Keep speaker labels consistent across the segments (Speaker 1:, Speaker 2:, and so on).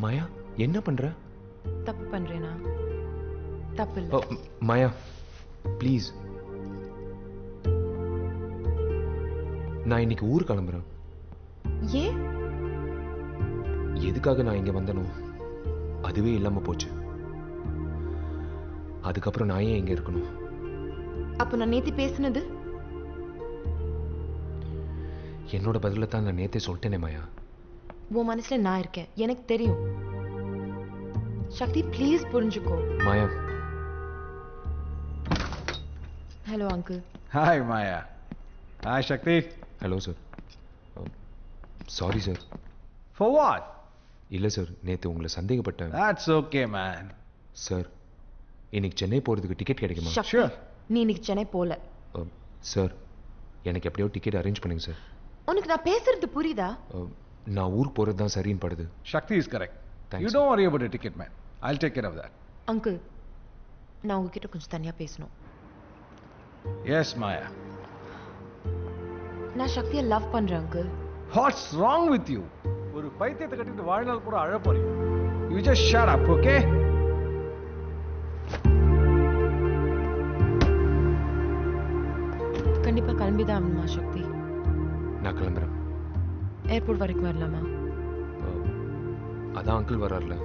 Speaker 1: மாயா என்ன பண்ற?
Speaker 2: தப்பு பண்றேனா? தப்பு இல்ல.
Speaker 1: மாயா ப்ளீஸ், நான் இன்னைக்கு ஊர் கிளம்புறேன்.
Speaker 2: ஏன்?
Speaker 1: எதுக்காக நான் இங்க வந்தனோ அதுவே இல்லாம போச்சு. அதுக்கப்புறம் நான் ஏன் இங்க இருக்கணும்?
Speaker 2: அப்ப நான் நேத்தி பேசினது
Speaker 1: என்னோட பதில தான் நான் நேத்தே சொல்லிட்டேனே மாயா.
Speaker 2: உன் மனசுல நான் இருக்கேன், எனக்கு தெரியும். சக்தி ப்ளீஸ் புரிஞ்சுக்கோ.
Speaker 1: Maya.
Speaker 2: Hello uncle.
Speaker 3: Hi Maya. Hi Shakti.
Speaker 1: Hello sir. Sorry sir.
Speaker 3: For what?
Speaker 1: இல்ல சார், நேத்து உங்களை சந்தேகப்பட்டேன்.
Speaker 3: That's okay man.
Speaker 1: சார், இன்னைக்கு சென்னை போறதுக்கு டிக்கெட் கிடைக்குமா?
Speaker 2: Sure. நீ இன்னைக்கு சென்னை போல.
Speaker 1: சார், எனக்கு எப்படியோ டிக்கெட் அரேஞ்ச் பண்ணுங்க சார்.
Speaker 2: உனக்கு நான் பேசுறது புரியுதா?
Speaker 1: நான் ஊர் போறது தான் சரின்னு படுது.
Speaker 3: Shakti is correct.
Speaker 1: Thanks,
Speaker 3: you don't worry about the ticket man. I'll take care of that.
Speaker 2: Uncle, நான் உங்ககிட்ட கொஞ்சம் தனியா பேசணும்.
Speaker 3: Yes Maya.
Speaker 2: நான் சக்தியை லவ் பண்றேன் uncle.
Speaker 3: What's wrong with you? ஒரு பைத்தியத்தை கட்டிட்டு வாழ்நாள் கூட அழ போறீங்க. You just shut up, okay?
Speaker 2: கண்டிப்பா கிளம்பிதான் ஆகணுமா சக்தி?
Speaker 1: நான் கிளம்புறேன்.
Speaker 2: ஏர்போர்ட் வரைக்கும் வரலாமா?
Speaker 1: அதான் அங்கிள் வர்றாருல.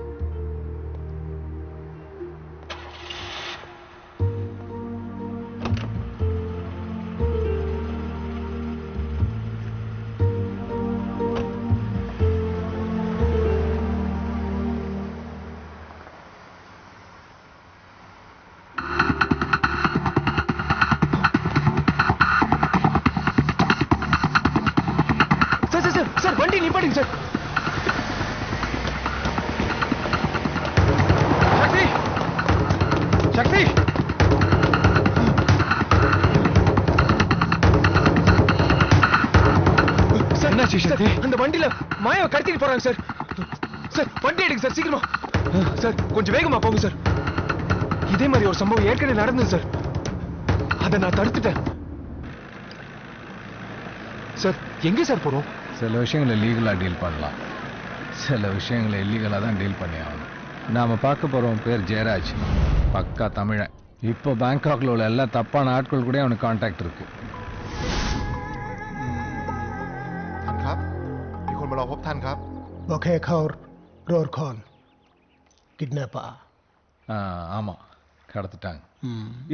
Speaker 1: சார் வண்டி நிப்பாட்டுங்க சார்.
Speaker 3: சக்தி! சக்தி!
Speaker 1: சார் என்னாச்சு சக்தி? அந்த வண்டியில மாயாவை கடத்திட்டு போறாங்க சார். சார் வண்டி எடுங்க சார், சீக்கிரமா. சார் கொஞ்சம் வேகமா போங்க சார். இதே மாதிரி ஒரு சம்பவம் ஏற்கனவே நடந்தது சார். அதை நான் தடுத்துட்டேன். சார் எங்க சார் போறோம்?
Speaker 3: சில விஷயங்களை லீகலாக டீல் பண்ணலாம், சில விஷயங்களை இல்லீகலாக தான் டீல் பண்ணி ஆகணும். நாம் பார்க்க போகிறவன் பேர் ஜெயராஜ், பக்கா தமிழன். இப்போ பேங்காக்ல உள்ள எல்லா தப்பான ஆட்கள் கூட அவனுக்கு கான்டாக்ட் இருக்கு.
Speaker 4: ท่านครับมีคนมารอพบท่านครับ
Speaker 5: บอกให้เขาโรดคอนகிட்னாப்பா.
Speaker 3: ஆமாம், கடத்திட்டாங்க.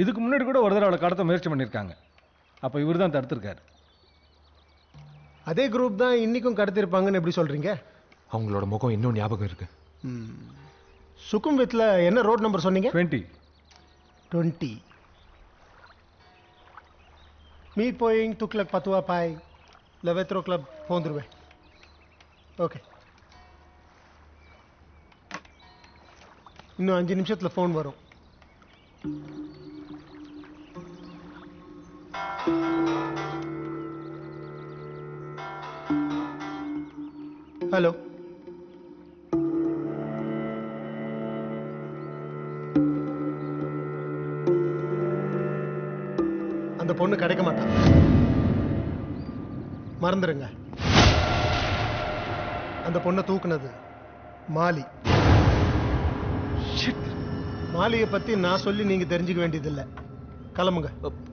Speaker 3: இதுக்கு முன்னாடி கூட ஒரு தடவை அவளை கடத்த முயற்சி பண்ணியிருக்காங்க. அப்போ இவர் தான் தடுத்திருக்காரு.
Speaker 5: அதே குரூப் தான் இன்னைக்கும் கடத்திருப்பாங்கன்னு எப்படி சொல்றீங்க?
Speaker 1: அவங்களோட முகம் இன்னும் ஞாபகம் இருக்கு.
Speaker 5: சுகும்வித்ல என்ன ரோட் நம்பர் சொன்னீங்க?
Speaker 3: 20.
Speaker 5: மீ போயிங் துக்லக் பத்துவா பாய் லெவத்ரோ கிளப் போந்துருவேன். ஓகே, இன்னும் 5 நிமிஷத்துல ஃபோன் வரும். ஹலோ, அந்த பொண்ணு கிடைக்க மாட்டா, மறந்துடுங்க. அந்த பொண்ணை தூக்குனது மாலி. மாலியை பத்தி நான் சொல்லி நீங்க தெரிஞ்சுக்க வேண்டியதில்லை. கிளம்புங்க.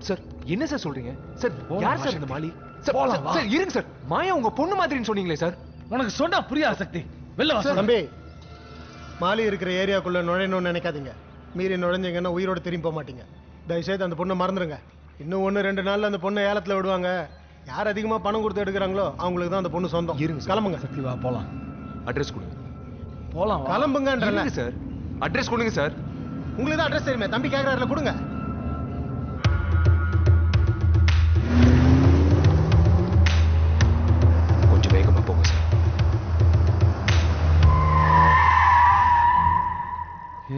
Speaker 1: சார் என்ன சார் சொல்றீங்க? சார் யார் சார் இந்த மாலி? சார் இருங்க சார், மாயா உங்க பொண்ணு மாதிரின்னு சொன்னீங்களே சார்.
Speaker 3: உனக்கு சொன்னா புரியாது சக்தி. வெளில வா
Speaker 5: தம்பி, மாலி இருக்கிற ஏரியாக்குள்ள நுழையணும்னு நினைக்காதீங்க. மீறி நுழைஞ்சீங்கன்னா உயிரோட திரும்பி போக மாட்டீங்க. தயவுசெய்து அந்த பொண்ணை மறந்துடுங்க. இன்னும் 1-2 நாள்ல அந்த பொண்ணை ஏலத்துல விடுவாங்க. யார் அதிகமா பணம் கொடுத்து எடுக்கிறாங்களோ அவங்களுக்கு தான் அந்த பொண்ணு சொந்தம்.
Speaker 1: இருங்க
Speaker 5: கிளம்புங்க.
Speaker 3: சக்தி வா போலாம்.
Speaker 1: அட்ரஸ் கொடுங்க.
Speaker 3: போலாம்,
Speaker 5: கிளம்புங்கன்றல
Speaker 1: சார். அட்ரஸ் கொடுங்க சார்.
Speaker 5: உங்களுக்கு தான் அட்ரஸ் தெரியுமே, தம்பி கேட்கறாருல, கொடுங்க.
Speaker 1: கொஞ்சம் வேகமா போங்க சார்.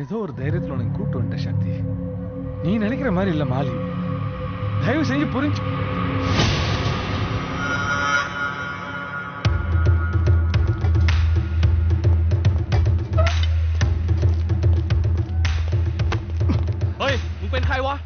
Speaker 3: ஏதோ ஒரு தைரியத்தில் உனக்கு கூப்பிட்டு வந்துட்ட சக்தி. நீ நினைக்கிற மாதிரி இல்ல மாலி. தயவு செஞ்சு புரிஞ்சு.
Speaker 1: Ôi,มึงเป็นใครวะ?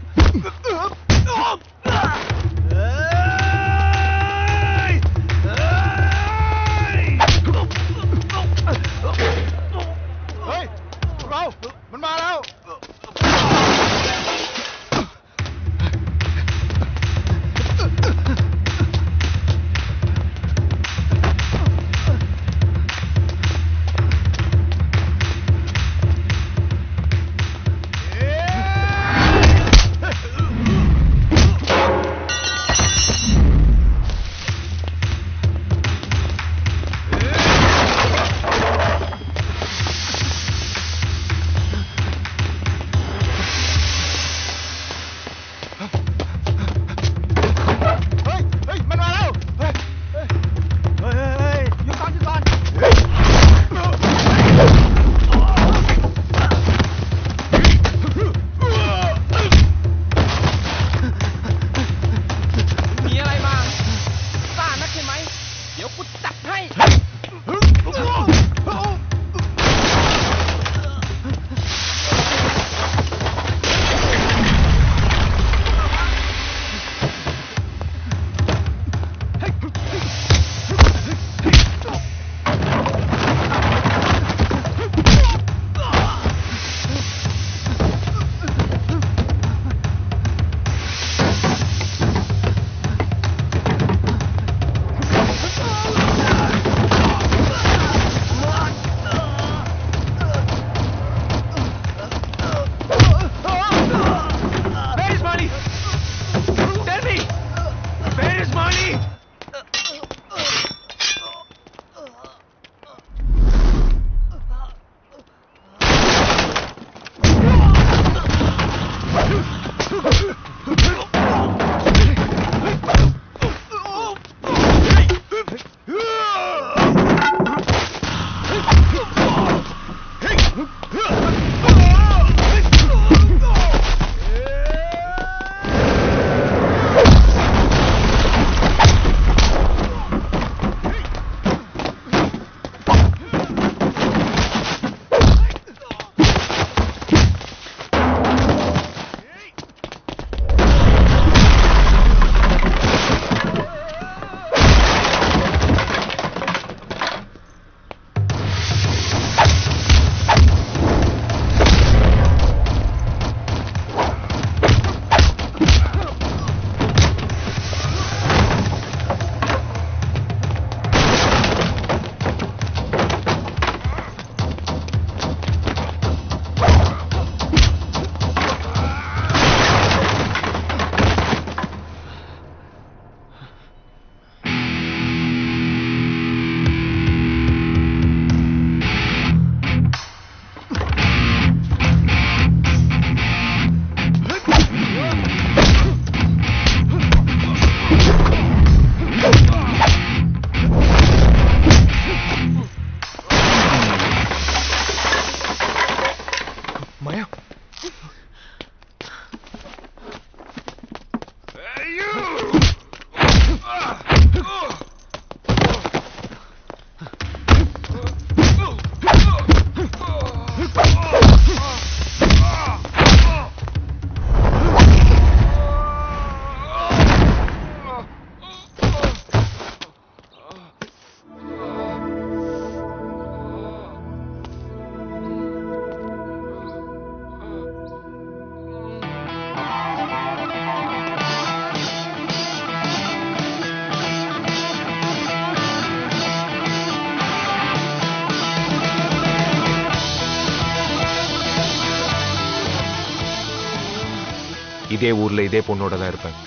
Speaker 1: இதே ஊர்ல இதே பொண்ணோட தான் இருப்பேன்.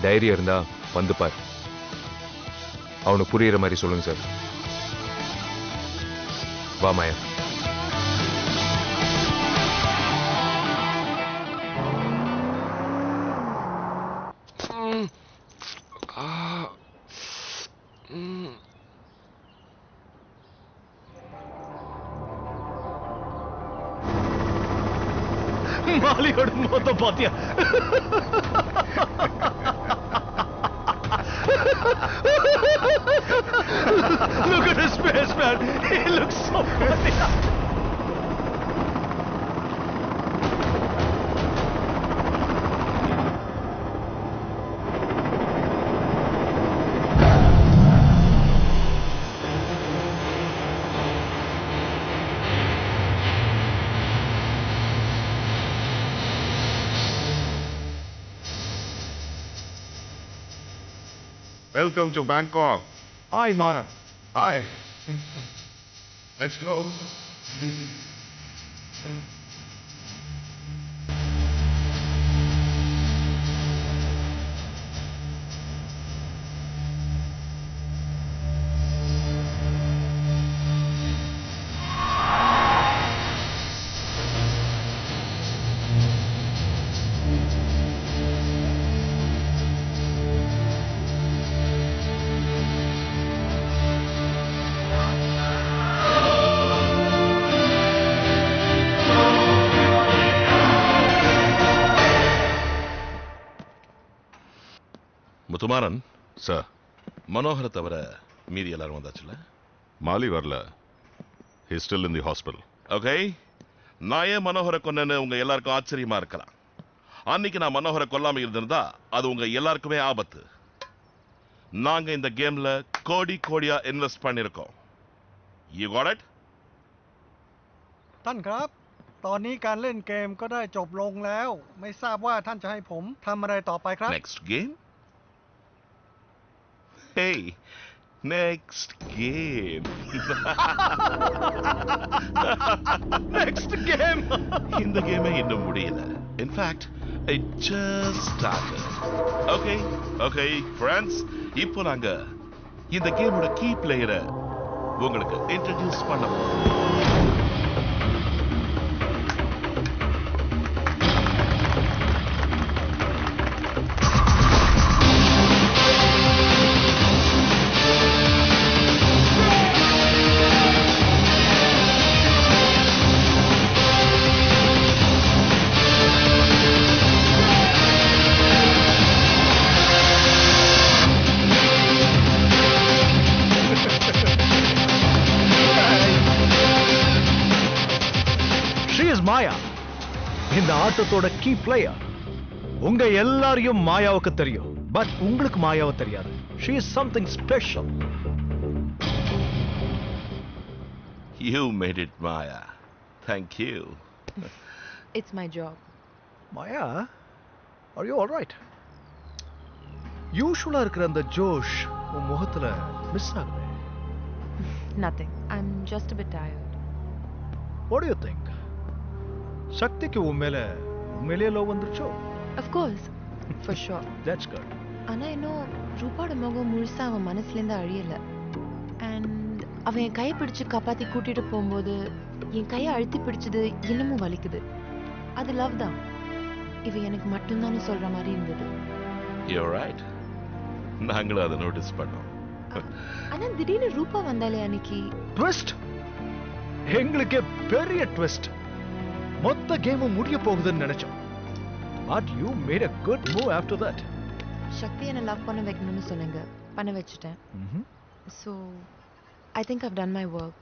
Speaker 1: தைரியம் இருந்தா வந்து பார். அவனுக்கு புரியுற மாதிரி சொல்லுங்க சார். வா மாயா.
Speaker 5: மாலியோட மொத்த பாத்தியா? Look at his face, man. He looks so funny.
Speaker 4: Welcome to Bangkok.
Speaker 5: Hi, Mara.
Speaker 4: Hi. Let's go.
Speaker 6: Muthumaran sir, மனோகரை தவிர மீதி எல்லாரும் வந்தாச்சுல்ல? மாலி வரல. He still in the hospital. Okay, நான் ஏன் மனோகரை கொன்னேன்னு உங்க எல்லாருக்கும் ஆச்சரியமா இருக்கலாம். அன்னைக்கு நான் மனோகரை கொல்லாம இருந்திருந்தா அது உங்க எல்லாருக்குமே ஆபத்து. நாங்க இந்த கேம்ல கோடி கோடியா இன்வெஸ்ட் பண்ணிருக்கோம். You got it?
Speaker 7: ท่านครับ ตอนนี้การเล่นเกมก็ได้จบลงแล้ว ไม่ทราบว่าท่านจะให้ผมทำอะไรต่อไปครับ
Speaker 6: Next game? Hey, next game.
Speaker 5: Next game.
Speaker 6: இந்த கேமே இன்னும் முடியல. In fact, it just started. Okay, friends, இப்போ நாங்க இந்த கேமோட கீ பிளேயரை உங்களுக்கு இன்ட்ரோடியூஸ் பண்ண போறோம்.
Speaker 5: மாயா இந்த ஆட்டத்தோட கீ பிளேயர். உங்க எல்லாரையும் மாயாவுக்கு தெரியும், பட் உங்களுக்கு மாயாவை தெரியாது. She is something special.
Speaker 6: You made it, Maya. Thank you.
Speaker 2: It's my job.
Speaker 5: Maya, are you all right? யூஷுவலா இருக்கிற அந்த ஜோஷ் உன் முகத்துல மிஸ் ஆகுது.
Speaker 2: Nothing. I'm just a bit tired.
Speaker 5: What do you think? சக்திக்கு உன் மேல உண்மையிலேயே love வந்துருச்சோ?
Speaker 2: Of course. For sure.
Speaker 5: That's good.
Speaker 2: ஆனா இன்னும் ரூபாவோட முகம் முழுசா அவன் மனசுலேருந்து அழியல. அண்ட் அவன் என் கையை பிடிச்சு காப்பாத்தி கூட்டிட்டு போகும்போது என் கையை அழுத்தி பிடிச்சது இன்னமும் வலிக்குது. அது லவ் தான். இவ எனக்கு மட்டும்தான் சொல்ற மாதிரி இருந்தது.
Speaker 6: You're right. நாங்களும் அதை நோட்டீஸ் பண்ணோம்.
Speaker 2: ஆனா திடீர்னு ரூபா வந்தாலே அன்னைக்கு
Speaker 5: ட்விஸ்ட். எங்களுக்கே பெரிய ட்விஸ்ட். மொத்த கேமும் முடிய போகுதுன்னு நினைச்சோம். But you made a good move after that.
Speaker 2: சக்தி என்ன லவ் பண்ண வைக்கணும்னு சொன்னீங்க, பண்ண வச்சுட்டேன். So I think I've done my work.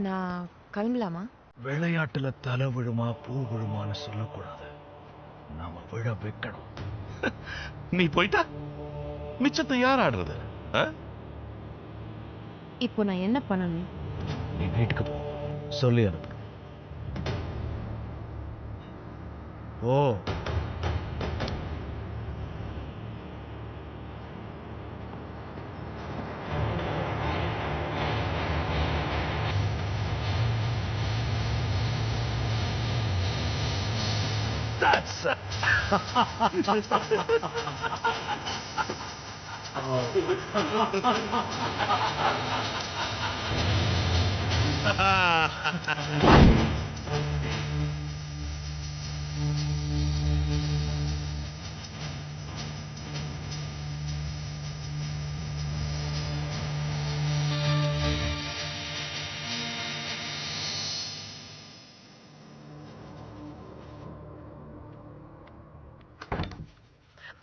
Speaker 2: நான் கிளம்பலாமா?
Speaker 5: விளையாட்டுல தலை விழுமா பூ விழுமான்னு சொல்லக்கூடாது, நாம விழ வைக்கணும்.
Speaker 6: நீ போயிட்டா மிச்சத்தை யார் ஆடுறது?
Speaker 2: இப்போ நான் என்ன பண்ணணும்?
Speaker 5: நீ வீட்டுக்கு போ, சொல்லி அனுப்பு. ஓ,
Speaker 8: Yes.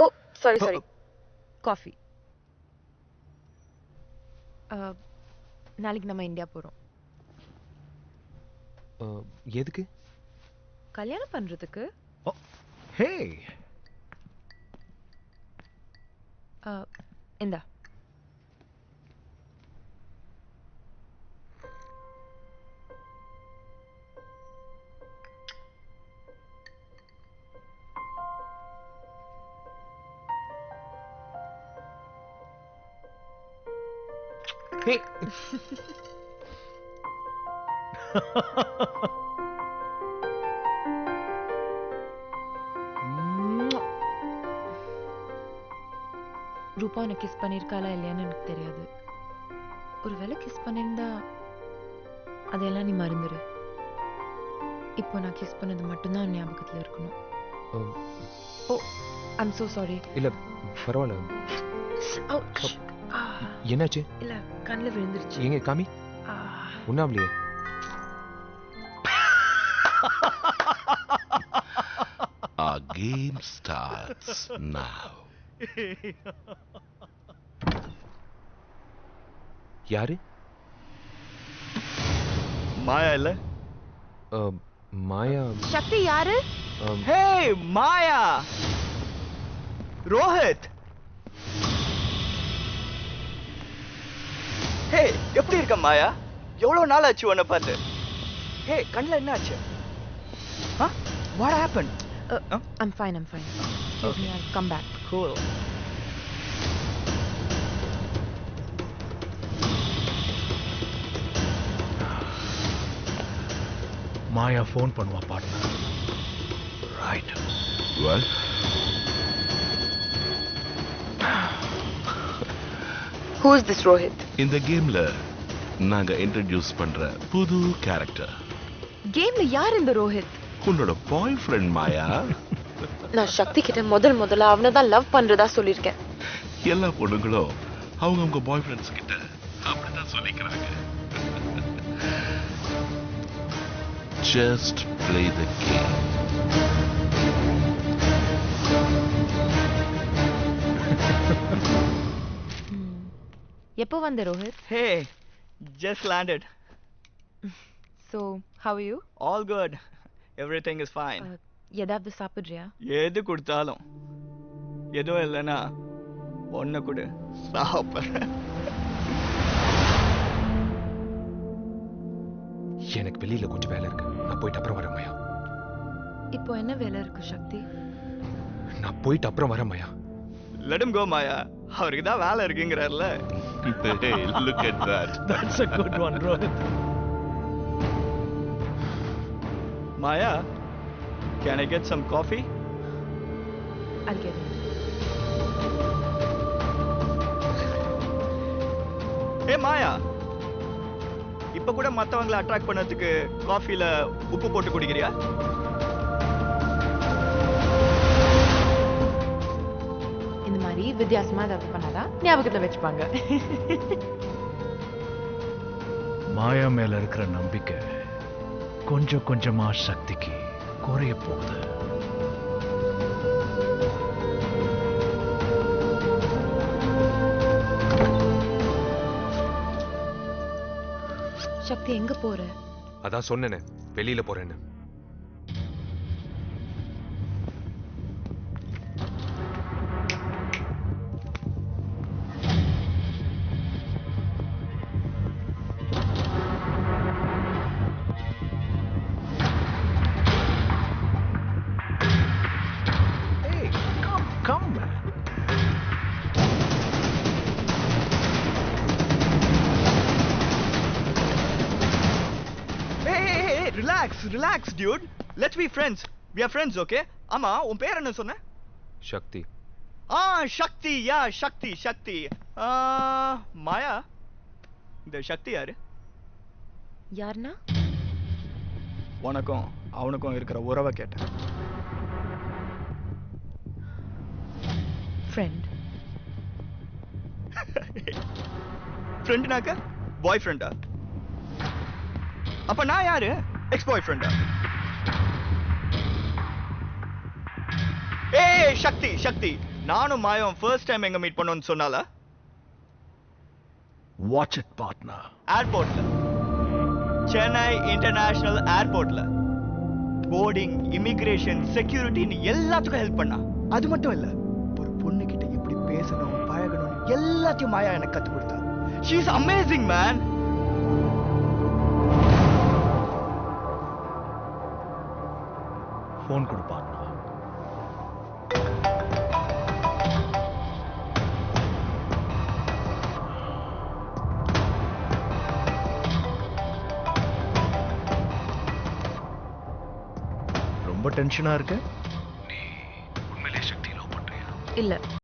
Speaker 2: ஓ சாரி சாரி காஃபி நாளைக்கு நம்ம இந்தியா போறோம்.
Speaker 1: எதுக்கு?
Speaker 2: கல்யாணம் பண்றதுக்கு.
Speaker 1: ஹே,
Speaker 2: இந்தா.
Speaker 1: ஹே.
Speaker 2: ரூபா உன்னை கிஸ் பண்ணியிருக்காளா இல்லையான்னு எனக்கு தெரியாது. ஒருவேளை கிஸ் பண்ணியிருந்தா அதையெல்லாம் நீ மறந்துடு. இப்போ நான் கிஸ் பண்ணது மட்டும்தான் உன் ஞாபகத்தில் இருக்கணும். ஓ ஐம் so சாரி.
Speaker 1: இல்ல பரவாயில்ல. என்னாச்சு?
Speaker 2: இல்ல கண்ணில் விழுந்துருச்சு.
Speaker 1: எங்க காமி? உண்ணாமலையே.
Speaker 6: Our game starts now.
Speaker 1: யாரு?
Speaker 8: மாயா இல்ல?
Speaker 1: மாயா.
Speaker 2: சக்தி யாரு?
Speaker 8: ஹே மாயா, ரோஹித். ஹே எப்படி இருக்க மாயா? எவ்வளவு நாள் ஆச்சு உன்னை பார்த்து? ஹே கண்ணில் என்ன ஆச்சு? What happened?
Speaker 2: I'm fine. Excuse me, I'll come back.
Speaker 8: Cool.
Speaker 9: Maya phone பண்ணுவா partner. Right.
Speaker 6: Well,
Speaker 2: Who is this Rohit?
Speaker 6: இந்த கேம்ல நாங்க இன்ட்ரோடியூஸ் பண்ற புது கேரக்டர்.
Speaker 2: கேம்ல யார் இந்த ரோஹித்?
Speaker 6: உன்னோட பாய் ஃப்ரெண்ட் மாயா.
Speaker 2: நான் சக்தி கிட்ட முதல்ல அவனை தான் லவ் பண்றதா சொல்லியிருக்கேன்.
Speaker 6: எல்லா பொண்ணுங்களும் அவங்க பாய் ஃப்ரெண்ட்ஸ் கிட்ட அப்படிதான் சொல்லிக்கிறாங்க. Just play the game.
Speaker 2: எப்போ வந்த Rohit?
Speaker 8: Hey, just landed.
Speaker 2: So, how are you?
Speaker 8: All good. Everything is fine.
Speaker 2: ஏதாவது சாப்பிடுறியா?
Speaker 8: எது கொடுத்தாலும், எதுவும் இல்லைன்னா ஒன்று கொடு, சாப்பிட்றேன்.
Speaker 1: எனக்கு வெளியில கொஞ்சம் வேலை இருக்கு. நான் போயிட்டு அப்புறம் வரேன் மாயா.
Speaker 2: இப்போ என்ன வேலை இருக்கு சக்தி?
Speaker 1: நான் போயிட்டு அப்புறம் வரேன் மாயா.
Speaker 8: Let him go, Maya. அவருக்கு தான் வேலை இருக்குங்கிறார்ல.
Speaker 6: Hey, look at that.
Speaker 9: That's a good one, Rohit.
Speaker 8: Maya, can I get some coffee?
Speaker 2: I'll get it.
Speaker 8: Hey, Maya. இப்ப கூட மத்தவங்களை அட்ராக்ட் பண்ணதுக்கு காஃபில உப்பு போட்டு குடிக்கிறியா?
Speaker 2: இந்த மாதிரி வித்தியாசமா ஏதாவது பண்ணாதான் ஞாபகத்துல வச்சுப்பாங்க.
Speaker 9: மாயா மேல இருக்கிற நம்பிக்கை கொஞ்சம் கொஞ்சமா சக்திக்கு குறைய போகுது.
Speaker 2: சக்தி எங்க போற?
Speaker 1: அதான் சொன்னேனே, வெளியில போறேன்னு.
Speaker 9: Come, man.
Speaker 8: Hey, relax, dude. Let's be friends. We are friends, okay? ஆமா உன் பேர் என்ன சொன்ன?
Speaker 1: சக்தி.
Speaker 8: சக்தி. யா சக்தி சக்தி. மாயா, இந்த சக்தி யாரு?
Speaker 2: யாருன்னா?
Speaker 8: உனக்கும் அவனுக்கும் இருக்கிற உறவை கேட்டேன்.
Speaker 2: ஃப்ரெண்ட்.
Speaker 8: ஃப்ரெண்ட்னாக்க பாய் ஃப்ரெண்டா? அப்ப நான் யாரு? எக்ஸ் பாய் ஃப்ரெண்டா? ஏய் சக்தி சக்தி, நானும் மாயாவும் ஃபர்ஸ்ட் டைம் எங்க மீட் பண்ணோம்னு சொன்னால?
Speaker 9: Watch it partner.
Speaker 8: ஏர்போர்ட்ல, சென்னை இன்டர்நேஷனல் ஏர்போர்ட்ல போர்டிங், இமிகிரேஷன், செக்யூரிட்டின்னு எல்லாத்துக்கும் ஹெல்ப் பண்ணா. அது மட்டும் இல்ல, ஒரு பொண்ணு கிட்ட எப்படி பேசணும், பழகணும் எல்லாத்தையும் மாயா எனக்கு கத்து கொடுத்தா. She is amazing, man.
Speaker 9: Phone கொடு பார்ட்னர். ரொம்ப டென்ஷனா இருக்கு. நீ உண்மையிலேயே சக்தி லவ் பண்றியா?
Speaker 2: இல்ல.